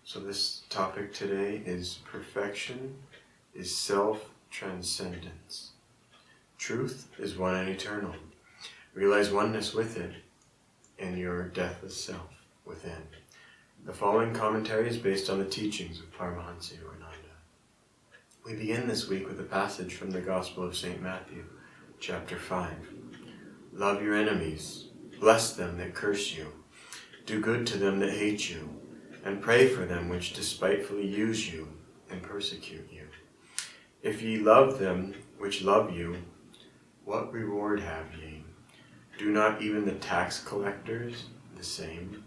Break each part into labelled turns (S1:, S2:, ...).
S1: So this topic today is perfection is self-transcendence. Truth is one and eternal. Realize oneness with it in your deathless self within. The following commentary is based on the teachings of Brahmachari. We begin this week with a passage from the Gospel of St. Matthew, chapter 5. Love your enemies, bless them that curse you, do good to them that hate you, and pray for them which despitefully use you and persecute you. If ye love them which love you, what reward have ye? Do not even the tax collectors the same?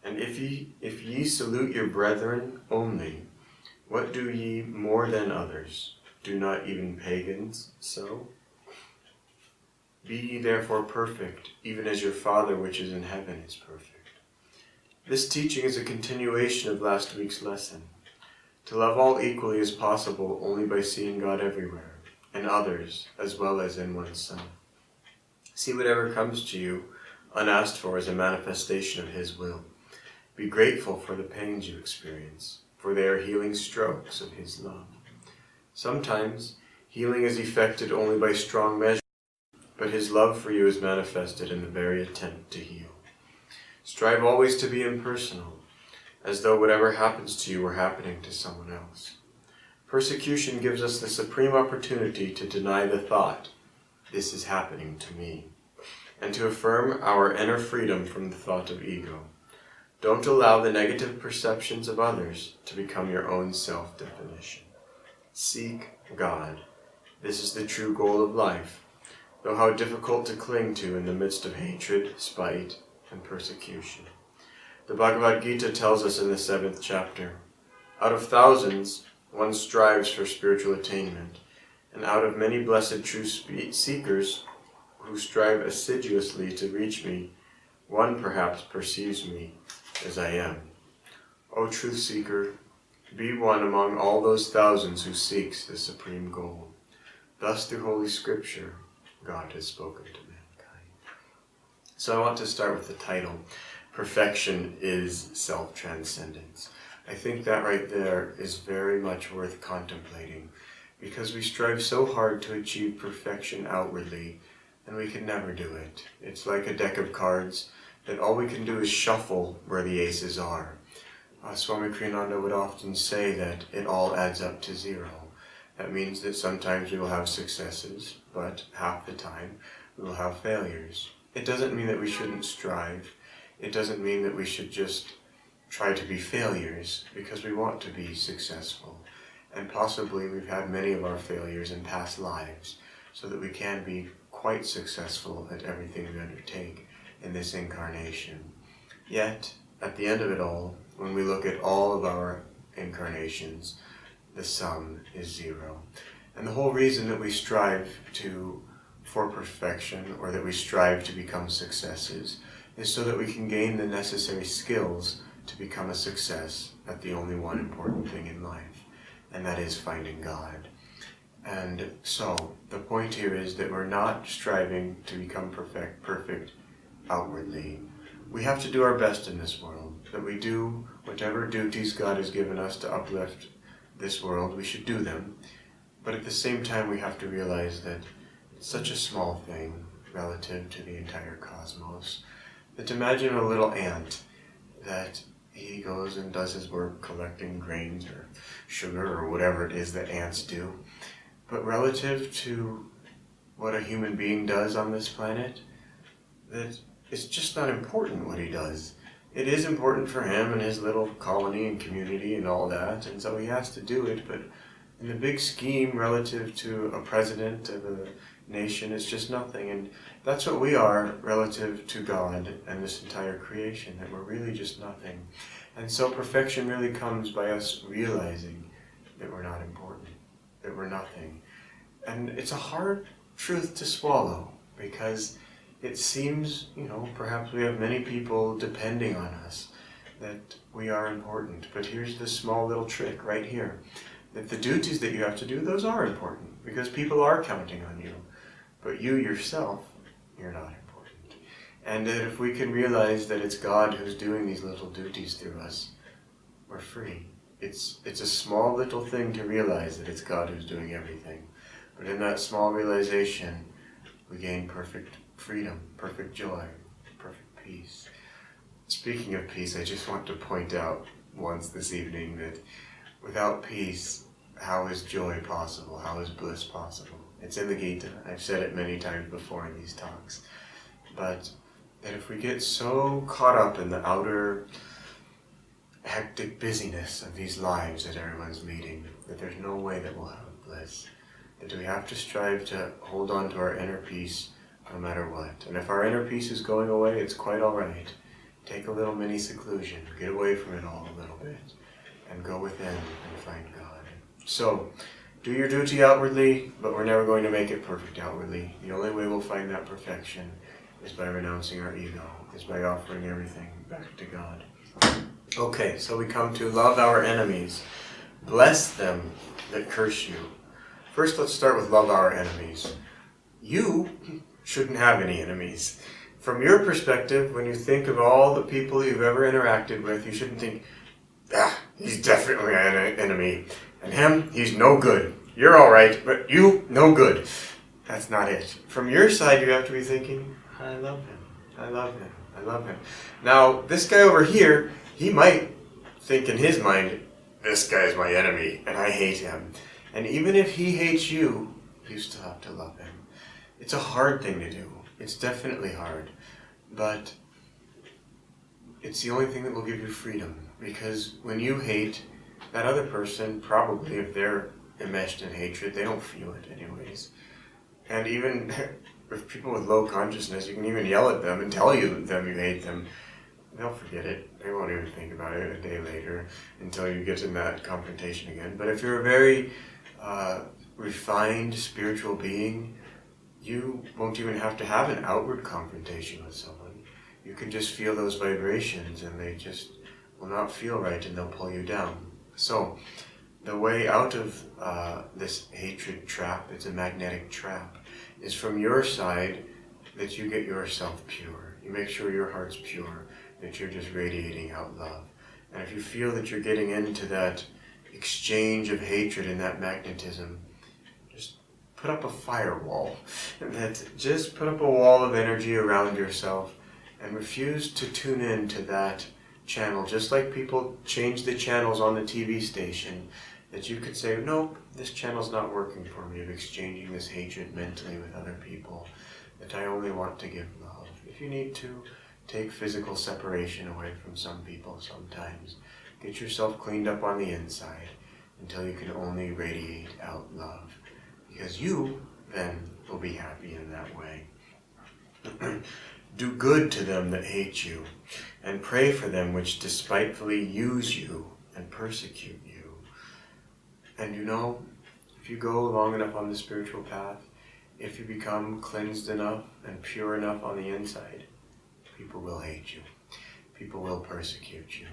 S1: And if ye salute your brethren only, what do ye more than others? Do not even pagans so? Be ye therefore perfect, even as your Father which is in heaven is perfect. This teaching is a continuation of last week's lesson. To love all equally is possible only by seeing God everywhere, and others, as well as in oneself. See whatever comes to you, unasked for, as a manifestation of His will. Be grateful for the pains you experience, for they are healing strokes of His love. Sometimes, healing is effected only by strong measure, but His love for you is manifested in the very attempt to heal. Strive always to be impersonal, as though whatever happens to you were happening to someone else. Persecution gives us the supreme opportunity to deny the thought, "This is happening to me," and to affirm our inner freedom from the thought of ego. Don't allow the negative perceptions of others to become your own self-definition. Seek God. This is the true goal of life, though how difficult to cling to in the midst of hatred, spite, and persecution. The Bhagavad Gita tells us in the 7th chapter, out of thousands, one strives for spiritual attainment, and out of many blessed true seekers who strive assiduously to reach me, one perhaps perceives me as I am. O truth seeker, be one among all those thousands who seeks the supreme goal. Thus through Holy Scripture, God has spoken to mankind. So I want to start with the title, Perfection is Self-Transcendence. I think that right there is very much worth contemplating, because we strive so hard to achieve perfection outwardly, and we can never do it. It's like a deck of cards that all we can do is shuffle where the aces are. Swami Kriyananda would often say that it all adds up to zero. That means that sometimes we will have successes, but half the time we will have failures. It doesn't mean that we shouldn't strive. It doesn't mean that we should just try to be failures, because we want to be successful. And possibly we've had many of our failures in past lives, so that we can be quite successful at everything we undertake in this incarnation. Yet, at the end of it all, when we look at all of our incarnations, the sum is zero. And the whole reason that we strive for perfection, or that we strive to become successes, is so that we can gain the necessary skills to become a success at the only one important thing in life, and that is finding God. And so, the point here is that we're not striving to become perfect outwardly. We have to do our best in this world, that we do whatever duties God has given us to uplift this world, we should do them. But at the same time, we have to realize that it's such a small thing relative to the entire cosmos, that imagine a little ant that he goes and does his work collecting grains or sugar or whatever it is that ants do. But relative to what a human being does on this planet, that it's just not important what he does. It is important for him and his little colony and community and all that, and so he has to do it, but in the big scheme relative to a president of a nation, it's just nothing. And that's what we are relative to God and this entire creation, that we're really just nothing. And so perfection really comes by us realizing that we're not important, that we're nothing. And it's a hard truth to swallow, because it seems, perhaps we have many people depending on us, that we are important. But here's this small little trick right here, that the duties that you have to do, those are important, because people are counting on you. But you yourself, you're not important. And that if we can realize that it's God who's doing these little duties through us, we're free. It's a small little thing to realize that it's God who's doing everything. But in that small realization, we gain perfect freedom, perfect joy, perfect peace. Speaking of peace, I just want to point out once this evening that without peace, how is joy possible? How is bliss possible? It's in the Gita. I've said it many times before in these talks. But that if we get so caught up in the outer hectic busyness of these lives that everyone's leading, that there's no way that we'll have bliss. That we have to strive to hold on to our inner peace no matter what. And if our inner peace is going away, it's quite all right. Take a little mini seclusion, get away from it all a little bit, and go within and find God. So, do your duty outwardly, but we're never going to make it perfect outwardly. The only way we'll find that perfection is by renouncing our ego, is by offering everything back to God. Okay, so we come to love our enemies. Bless them that curse you. First, let's start with love our enemies. You shouldn't have any enemies. From your perspective, when you think of all the people you've ever interacted with, you shouldn't think, he's definitely an enemy. And him, he's no good. You're all right, but you, no good. That's not it. From your side, you have to be thinking, I love him. I love him. I love him. Now, this guy over here, he might think in his mind, this guy's my enemy, and I hate him. And even if he hates you, you still have to love him. It's a hard thing to do. It's definitely hard. But it's the only thing that will give you freedom. Because when you hate, that other person, probably, if they're enmeshed in hatred, they don't feel it anyways. And even with people with low consciousness, you can even yell at them and tell them you hate them. They'll forget it. They won't even think about it a day later until you get in that confrontation again. But if you're a very refined spiritual being, you won't even have to have an outward confrontation with someone. You can just feel those vibrations and they just will not feel right and they'll pull you down. So, the way out of this hatred trap, it's a magnetic trap, is from your side that you get yourself pure. You make sure your heart's pure, that you're just radiating out love. And if you feel that you're getting into that exchange of hatred and that magnetism, just put up a firewall. Just put up a wall of energy around yourself and refuse to tune in to that channel. Just like people change the channels on the TV station, that you could say, nope, this channel's not working for me, of exchanging this hatred mentally with other people, that I only want to give love. If you need to, take physical separation away from some people sometimes. Get yourself cleaned up on the inside until you can only radiate out love. Because you, then, will be happy in that way. Do good to them that hate you, and pray for them which despitefully use you and persecute you. And you know, if you go long enough on the spiritual path, if you become cleansed enough and pure enough on the inside, people will hate you. People will persecute you.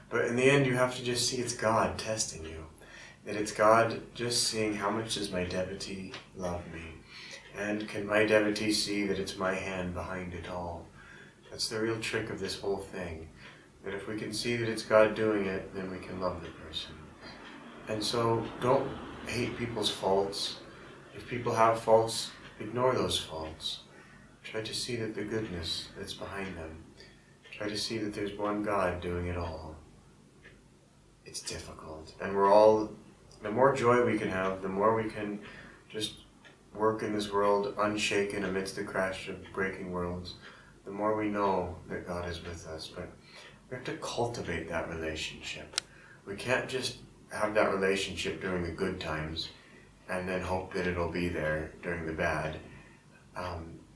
S1: But in the end, you have to just see it's God testing you. That it's God just seeing how much does my devotee love me. And can my devotee see that it's my hand behind it all? That's the real trick of this whole thing. That if we can see that it's God doing it, then we can love the person. And so don't hate people's faults. If people have faults, ignore those faults. Try to see that the goodness that's behind them. Try to see that there's one God doing it all. It's difficult. And the more joy we can have, the more we can just work in this world unshaken amidst the crash of breaking worlds, the more we know that God is with us. But we have to cultivate that relationship. We can't just have that relationship during the good times and then hope that it'll be there during the bad.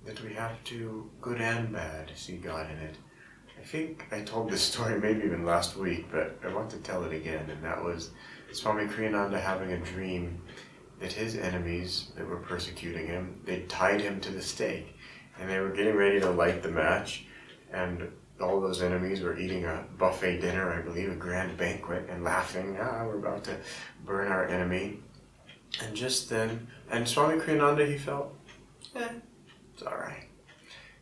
S1: That we have to, good and bad, see God in it. I think I told this story maybe even last week, but I want to tell it again, and that was Swami Kriyananda having a dream that his enemies that were persecuting him, they tied him to the stake, and they were getting ready to light the match, and all those enemies were eating a buffet dinner, I believe, a grand banquet, and laughing, we're about to burn our enemy. And just then, and Swami Kriyananda, he felt, it's alright,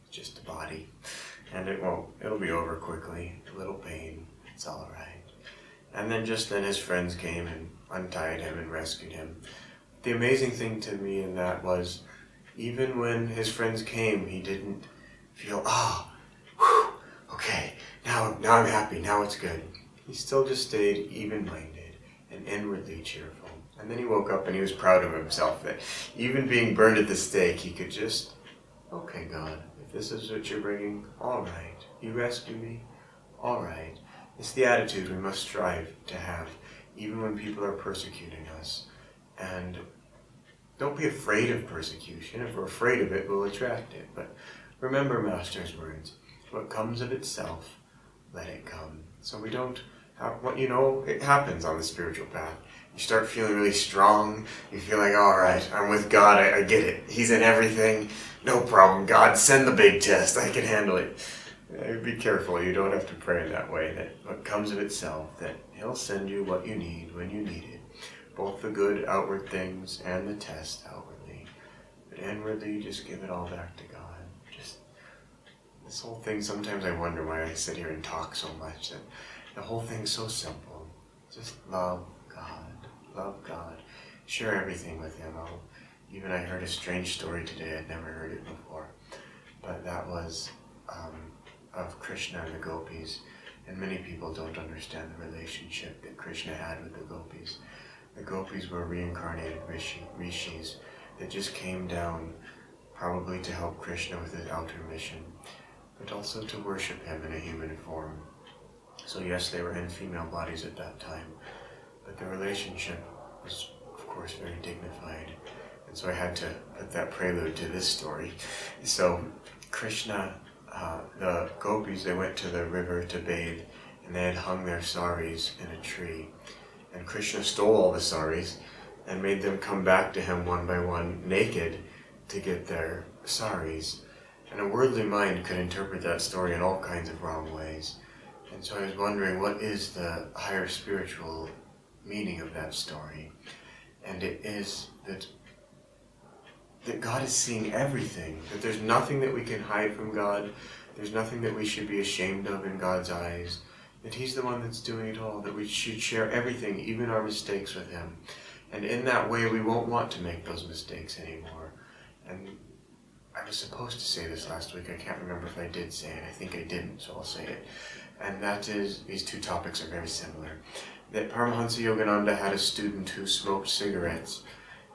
S1: it's just a body, and it'll be over quickly, a little pain, it's alright. And And then just then his friends came and untied him and rescued him. The amazing thing to me in that was, even when his friends came, he didn't feel, okay, now I'm happy, now it's good. He still just stayed even-minded and inwardly cheerful. And then he woke up and he was proud of himself that even being burned at the stake, he could just, okay, God, if this is what you're bringing, all right. You rescued me, all right. It's the attitude we must strive to have, even when people are persecuting us. And don't be afraid of persecution. If we're afraid of it, we'll attract it. But remember Master's words, what comes of itself, let it come. So we don't have, it happens on the spiritual path. You start feeling really strong. You feel like, all right, I'm with God. I get it. He's in everything. No problem. God, send the big test. I can handle it. Be careful. You don't have to pray in that way. That what comes of itself, that He'll send you what you need when you need it. Both the good outward things and the test outwardly. But inwardly, just give it all back to God. Just this whole thing, sometimes I wonder why I sit here and talk so much. That the whole thing's so simple. Just love God. Love God. Share everything with Him. Even I heard a strange story today. I'd never heard it before. But that was of Krishna and the gopis. And many people don't understand the relationship that Krishna had with the gopis. The gopis were reincarnated rishis that just came down probably to help Krishna with his outer mission, but also to worship him in a human form. So yes, they were in female bodies at that time, but the relationship was, of course, very dignified. And so I had to put that prelude to this story. So Krishna, the gopis, they went to the river to bathe, and they had hung their saris in a tree. And Krishna stole all the saris and made them come back to him one by one, naked, to get their saris. And a worldly mind could interpret that story in all kinds of wrong ways. And so I was wondering, what is the higher spiritual meaning of that story? And it is that God is seeing everything, that there's nothing that we can hide from God, there's nothing that we should be ashamed of in God's eyes, that He's the one that's doing it all, that we should share everything, even our mistakes, with Him. And in that way, we won't want to make those mistakes anymore. And I was supposed to say this last week. I can't remember if I did say it. I think I didn't, so I'll say it. And that is, these two topics are very similar. That Paramahansa Yogananda had a student who smoked cigarettes.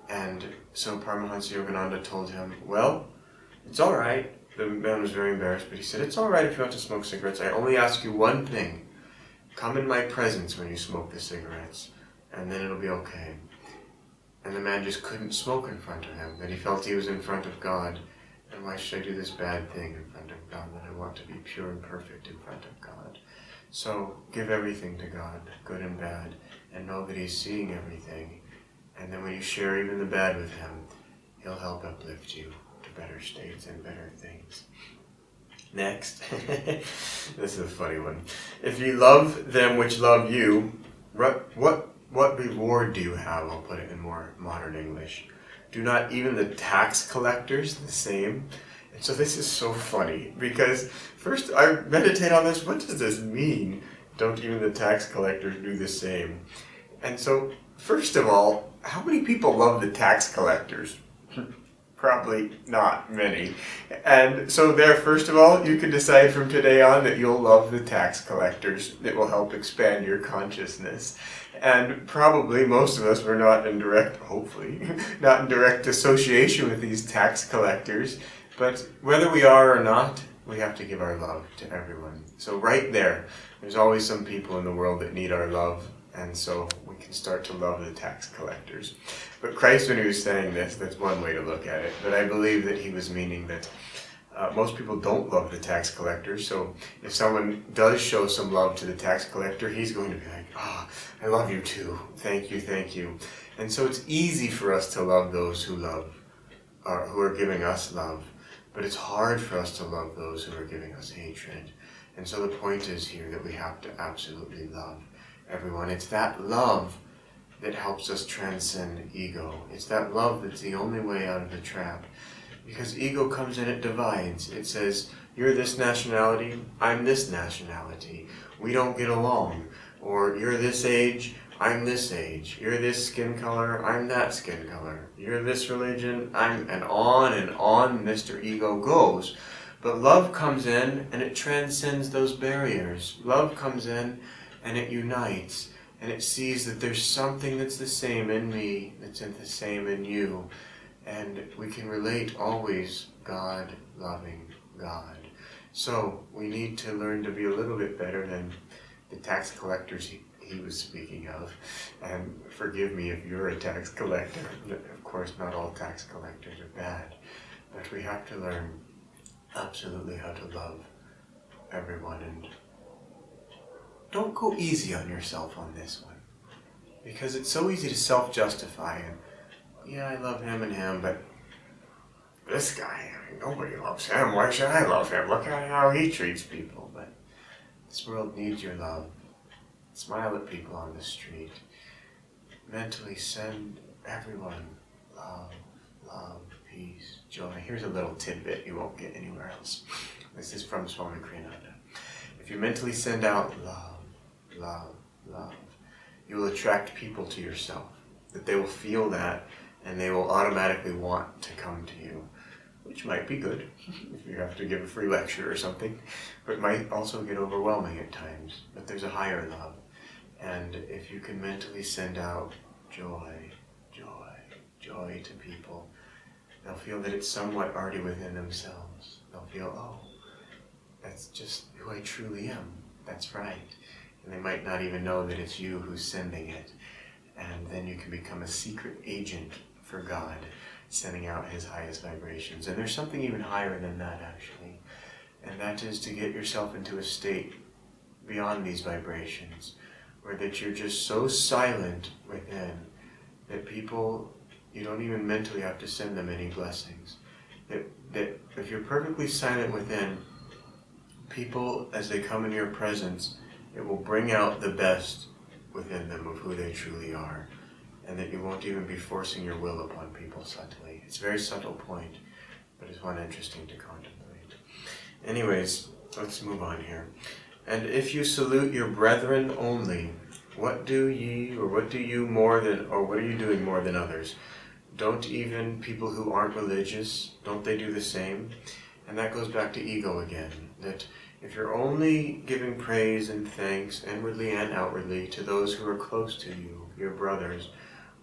S1: And so Paramahansa Yogananda told him, well, it's all right. The man was very embarrassed, but he said, it's all right if you want to smoke cigarettes. I only ask you one thing. Come in my presence when you smoke the cigarettes, and then it'll be okay. And the man just couldn't smoke in front of him, that he felt he was in front of God. And why should I do this bad thing in front of God when I want to be pure and perfect in front of God? So give everything to God, good and bad, and know that He's seeing everything. And then when you share even the bad with Him, He'll help uplift you to better states and better things. Next, this is a funny one. If you love them which love you, what reward do you have? I'll put it in more modern English. Do not even the tax collectors the same? And so this is so funny, because first I meditate on this. What does this mean? Don't even the tax collectors do the same? And so, first of all, how many people love the tax collectors? Probably not many. And so there, first of all, you can decide from today on that you'll love the tax collectors. It will help expand your consciousness. And probably most of us were not in direct, hopefully, not in direct association with these tax collectors. But whether we are or not, we have to give our love to everyone. So right there's always some people in the world that need our love. And so we can start to love the tax collectors. But Christ, when He was saying this, that's one way to look at it. But I believe that He was meaning that most people don't love the tax collector. So if someone does show some love to the tax collector, he's going to be like, I love you too. Thank you, thank you. And so it's easy for us to love those who are giving us love. But it's hard for us to love those who are giving us hatred. And so the point is here that we have to absolutely love everyone. It's that love that helps us transcend ego. It's that love that's the only way out of the trap. Because ego comes in, it divides. It says, you're this nationality, I'm this nationality. We don't get along. Or you're this age, I'm this age. You're this skin color, I'm that skin color. You're this religion, and on Mr. Ego goes. But love comes in and it transcends those barriers. Love comes in and it unites. And it sees that there's something that's the same in me, that's the same in you. And we can relate always God-loving God. So we need to learn to be a little bit better than the tax collectors he was speaking of. And forgive me if you're a tax collector. Of course, not all tax collectors are bad. But we have to learn absolutely how to love everyone. And don't go easy on yourself on this one. Because it's so easy to self-justify. And yeah, I love him and him, but this guy, nobody loves him. Why should I love him? Look at how he treats people. But this world needs your love. Smile at people on the street. Mentally send everyone love, love, peace, joy. Here's a little tidbit you won't get anywhere else. This is from Swami Kriyananda. If you mentally send out love, love, love, you will attract people to yourself. That they will feel that and they will automatically want to come to you. Which might be good if you have to give a free lecture or something, but might also get overwhelming at times. But there's a higher love. And if you can mentally send out joy, joy, joy to people, they'll feel that it's somewhat already within themselves. They'll feel, oh, that's just who I truly am. That's right. And they might not even know that it's you who's sending it. And then you can become a secret agent for God, sending out his highest vibrations. And there's something even higher than that, actually. And that is to get yourself into a state beyond these vibrations, where that you're just so silent within that people, you don't even mentally have to send them any blessings. That if you're perfectly silent within, people, as they come into your presence, it will bring out the best within them of who they truly are. And that you won't even be forcing your will upon people subtly. It's a very subtle point, but it's one interesting to contemplate. Anyways, let's move on here. And if you salute your brethren only, what do ye, or what do you more than, or what are you doing more than others? Don't even people who aren't religious, don't they do the same? And that goes back to ego again, that if you're only giving praise and thanks inwardly and outwardly to those who are close to you, your brothers,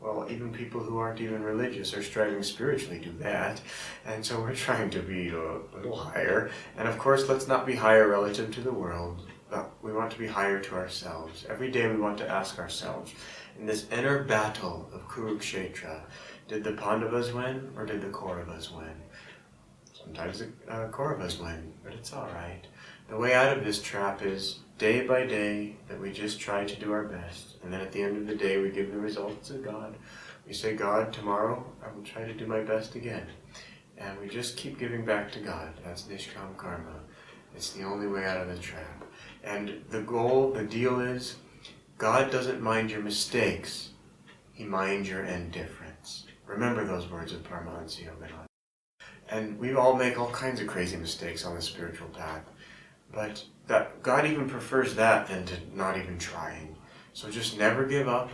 S1: well, even people who aren't even religious or striving spiritually do that. And so we're trying to be a little higher. And of course, let's not be higher relative to the world. But we want to be higher to ourselves. Every day we want to ask ourselves, in this inner battle of Kurukshetra, did the Pandavas win or did the Kauravas win? Sometimes the Kauravas win, but it's all right. The way out of this trap is day by day that we just try to do our best. And then at the end of the day, we give the results to God. We say, God, tomorrow I will try to do my best again. And we just keep giving back to God. That's Nishkam Karma. It's the only way out of the trap. And the goal, the deal is, God doesn't mind your mistakes. He minds your indifference. Remember those words of Paramahansa Yogananda. And we all make all kinds of crazy mistakes on the spiritual path. But that God even prefers that than to not even trying. So just never give up.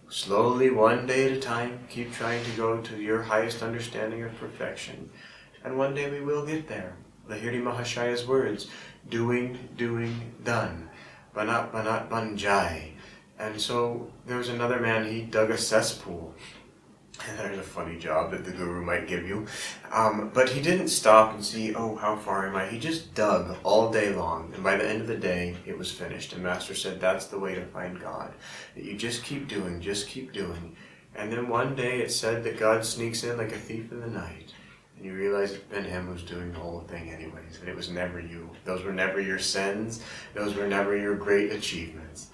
S1: Slowly, one day at a time, keep trying to go to your highest understanding of perfection. And one day we will get there. Lahiri Mahashaya's words, doing, done. Banat, banat, banjai. And so there was another man, he dug a cesspool. There's a funny job that the guru might give you. But he didn't stop and see, oh, how far am I? He just dug all day long. And by the end of the day, it was finished. And Master said, that's the way to find God. That you just keep doing, just keep doing. And then one day it said that God sneaks in like a thief in the night. And you realize it's been him who's doing the whole thing anyways. That it was never you. Those were never your sins. Those were never your great achievements.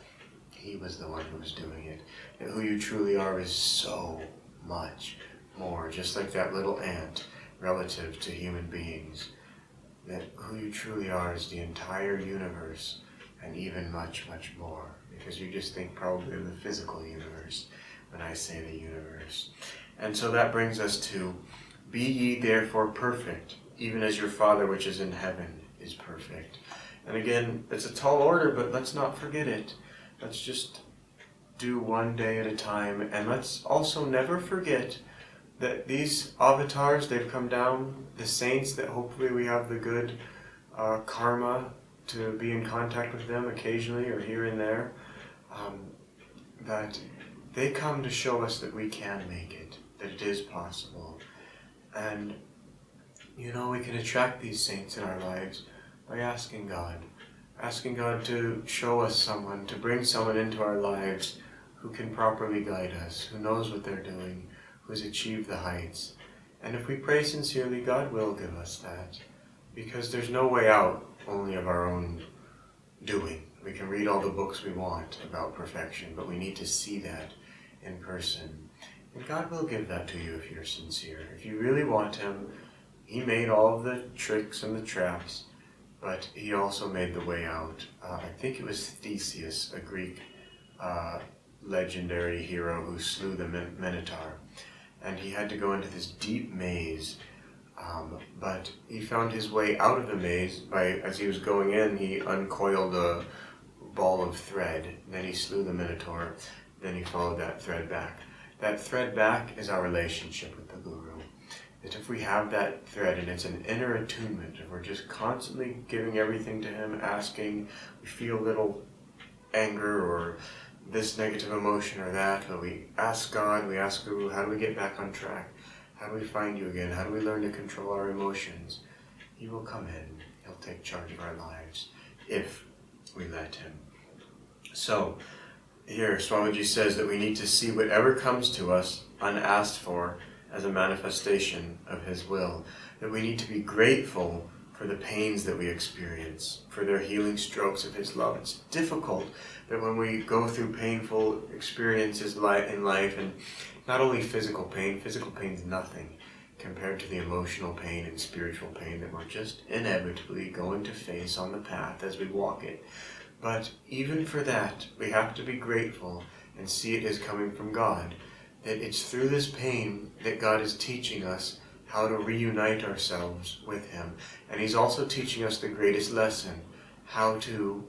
S1: He was the one who was doing it. And who you truly are is so much more, just like that little ant relative to human beings. That who you truly are is the entire universe, and even much, much more. Because you just think probably of the physical universe when I say the universe. And so that brings us to, be ye therefore perfect, even as your Father which is in heaven is perfect. And again, it's a tall order, but let's not forget it. Let's just do one day at a time, and let's also never forget that these avatars, they've come down, the saints, that hopefully we have the good karma to be in contact with them occasionally or here and there, that they come to show us that we can make it, that it is possible. And, we can attract these saints in our lives by asking God to show us someone, to bring someone into our lives who can properly guide us, who knows what they're doing, who's achieved the heights. And if we pray sincerely, God will give us that, because there's no way out only of our own doing. We can read all the books we want about perfection, but we need to see that in person. And God will give that to you if you're sincere. If you really want Him, He made all of the tricks and the traps, but He also made the way out. I think it was Theseus, a Greek legendary hero who slew the Minotaur. And he had to go into this deep maze, but he found his way out of the maze as he was going in, he uncoiled a ball of thread, then he slew the Minotaur, then he followed that thread back. That thread back is our relationship with the Guru. That if we have that thread, and it's an inner attunement, if we're just constantly giving everything to Him, asking, we feel a little anger or this negative emotion or that, but we ask God, we ask Guru, how do we get back on track? How do we find you again? How do we learn to control our emotions? He will come in. He'll take charge of our lives if we let Him. So, here Swamiji says that we need to see whatever comes to us unasked for as a manifestation of His will. That we need to be grateful for the pains that we experience, for their healing strokes of His love. It's difficult that when we go through painful experiences in life, and not only physical pain's nothing compared to the emotional pain and spiritual pain that we're just inevitably going to face on the path as we walk it. But even for that, we have to be grateful and see it as coming from God. That it's through this pain that God is teaching us how to reunite ourselves with Him. And He's also teaching us the greatest lesson, how to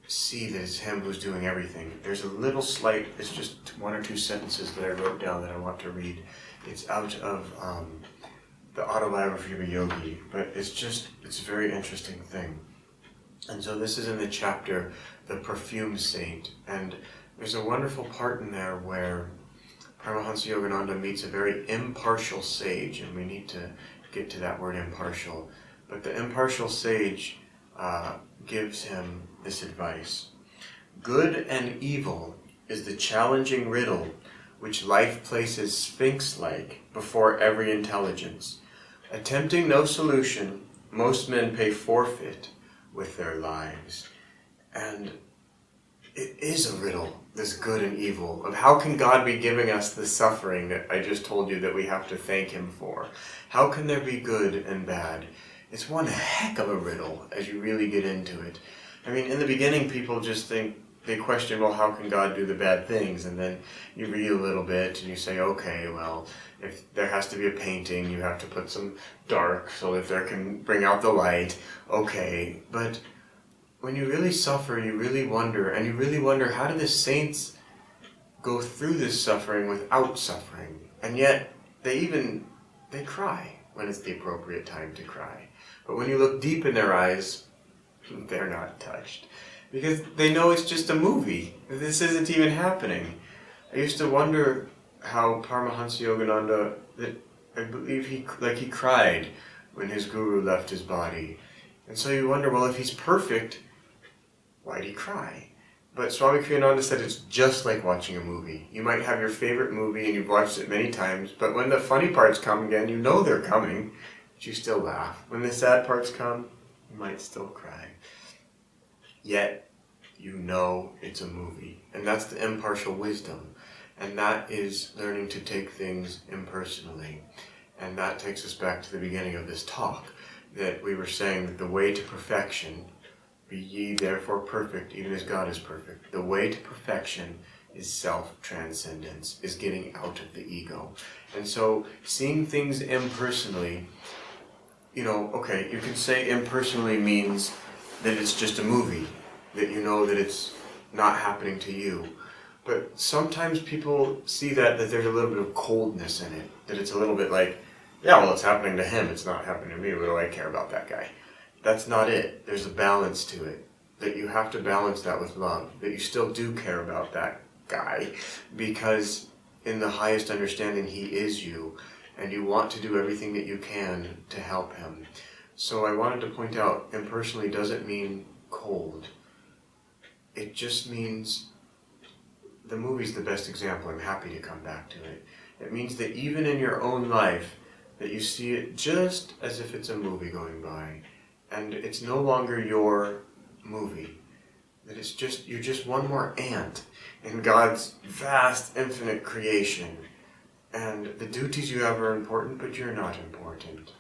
S1: see that it's Him who's doing everything. There's a little slight, it's just one or two sentences that I wrote down that I want to read. It's out of the autobiography of a yogi, but it's a very interesting thing. And so this is in the chapter, The Perfume Saint, and there's a wonderful part in there where Paramahansa Yogananda meets a very impartial sage, and we need to get to that word impartial. But the impartial sage gives him this advice. Good and evil is the challenging riddle which life places sphinx-like before every intelligence. Attempting no solution, most men pay forfeit with their lives. And it is a riddle, this good and evil, of how can God be giving us the suffering that I just told you that we have to thank Him for? How can there be good and bad? It's one heck of a riddle as you really get into it. I mean, in the beginning, people just they question, well, how can God do the bad things? And then you read a little bit and you say, okay, well, if there has to be a painting, you have to put some dark so that there can bring out the light. Okay, but when you really suffer, you really wonder, how do the saints go through this suffering without suffering? And yet, they cry when it's the appropriate time to cry. But when you look deep in their eyes, they're not touched. Because they know it's just a movie. This isn't even happening. I used to wonder how Paramahansa Yogananda, that I believe he cried when his guru left his body. And so you wonder, well, if he's perfect, why'd he cry? But Swami Kriyananda said it's just like watching a movie. You might have your favorite movie and you've watched it many times, but when the funny parts come again, you know they're coming, but you still laugh. When the sad parts come, you might still cry. Yet, you know it's a movie. And that's the impartial wisdom. And that is learning to take things impersonally. And that takes us back to the beginning of this talk, that we were saying that the way to perfection, be ye therefore perfect, even as God is perfect. The way to perfection is self-transcendence, is getting out of the ego. And so, seeing things impersonally, okay, you can say impersonally means that it's just a movie, that you know that it's not happening to you. But sometimes people see that there's a little bit of coldness in it, that it's a little bit like, yeah, well, it's happening to him, it's not happening to me, what do I care about that guy? That's not it. There's a balance to it, that you have to balance that with love, that you still do care about that guy, because in the highest understanding he is you, and you want to do everything that you can to help him. So I wanted to point out, impersonally doesn't mean cold. It just means, the movie's the best example, I'm happy to come back to it. It means that even in your own life, that you see it just as if it's a movie going by, and it's no longer your movie. That it's just, you're just one more ant in God's vast, infinite creation. And the duties you have are important, but you're not important.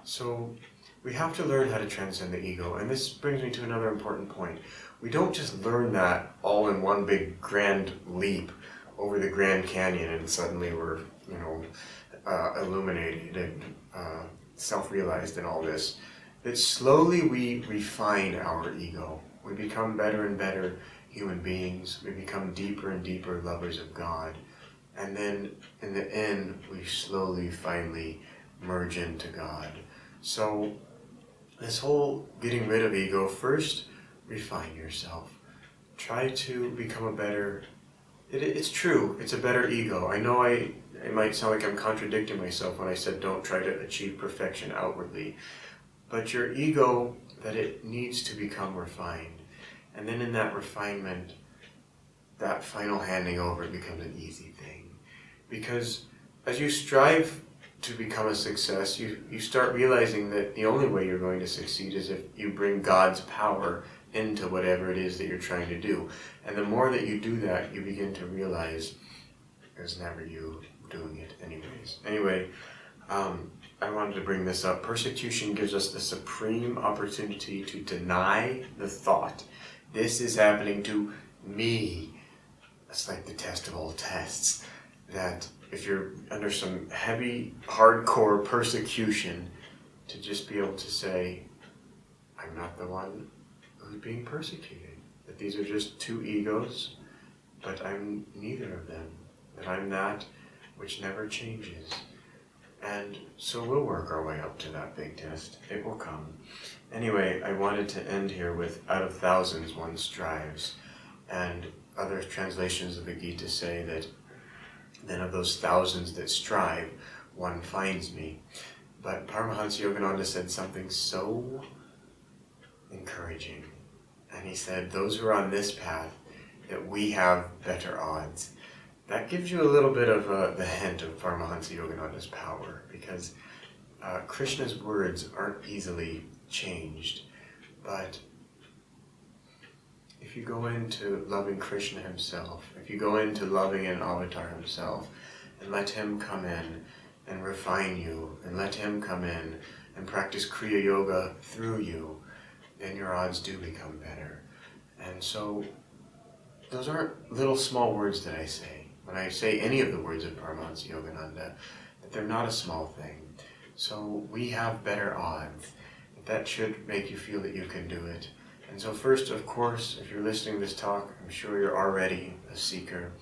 S1: So we have to learn how to transcend the ego, and this brings me to another important point. We don't just learn that all in one big grand leap over the Grand Canyon and suddenly we're, illuminated and self-realized in all this. That slowly we refine our ego. We become better and better human beings. We become deeper and deeper lovers of God. And then in the end, we slowly, finally merge into God. So this whole getting rid of ego, first, refine yourself. Try to become a better, it's true, it's a better ego. I know it might sound like I'm contradicting myself when I said don't try to achieve perfection outwardly. But your ego, that it needs to become refined. And then in that refinement, that final handing over, it becomes an easy thing. Because as you strive to become a success, you start realizing that the only way you're going to succeed is if you bring God's power into whatever it is that you're trying to do. And the more that you do that, you begin to realize it was never you doing it anyways. Anyway, I wanted to bring this up. Persecution gives us the supreme opportunity to deny the thought, this is happening to me. It's like the test of all tests, that if you're under some heavy, hardcore persecution, to just be able to say, I'm not the one who's being persecuted. That these are just two egos, but I'm neither of them. That I'm that which never changes. And so we'll work our way up to that big test. It will come. Anyway, I wanted to end here with, out of thousands one strives. And other translations of the Gita say that then of those thousands that strive, one finds me. But Paramahansa Yogananda said something so encouraging. And he said, those who are on this path, that we have better odds. That gives you a little bit of the hint of Paramahansa Yogananda's power, because Krishna's words aren't easily changed. But if you go into loving Krishna himself, if you go into loving an avatar himself, and let him come in and refine you, and let him come in and practice Kriya Yoga through you, then your odds do become better. And so, those aren't little small words that I say. When I say any of the words of Paramahansa Yogananda, that they're not a small thing. So we have better odds. That should make you feel that you can do it. And so first, of course, if you're listening to this talk, I'm sure you're already a seeker.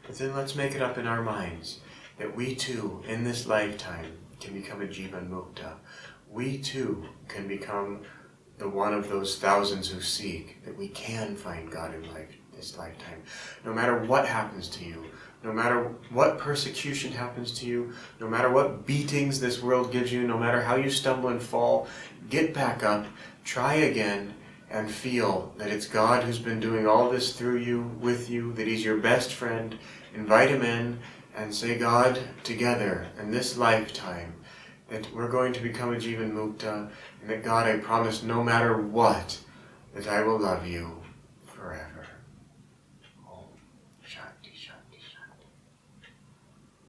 S1: But then let's make it up in our minds that we too, in this lifetime, can become a Jivan Mukta. We too can become the one of those thousands who seek, that we can find God in this lifetime. No matter what happens to you, no matter what persecution happens to you, no matter what beatings this world gives you, no matter how you stumble and fall, get back up, try again, and feel that it's God who's been doing all this through you, with you, that He's your best friend. Invite Him in and say, God, together in this lifetime, that we're going to become a Jivan Mukta, and that God, I promise no matter what, that I will love you forever.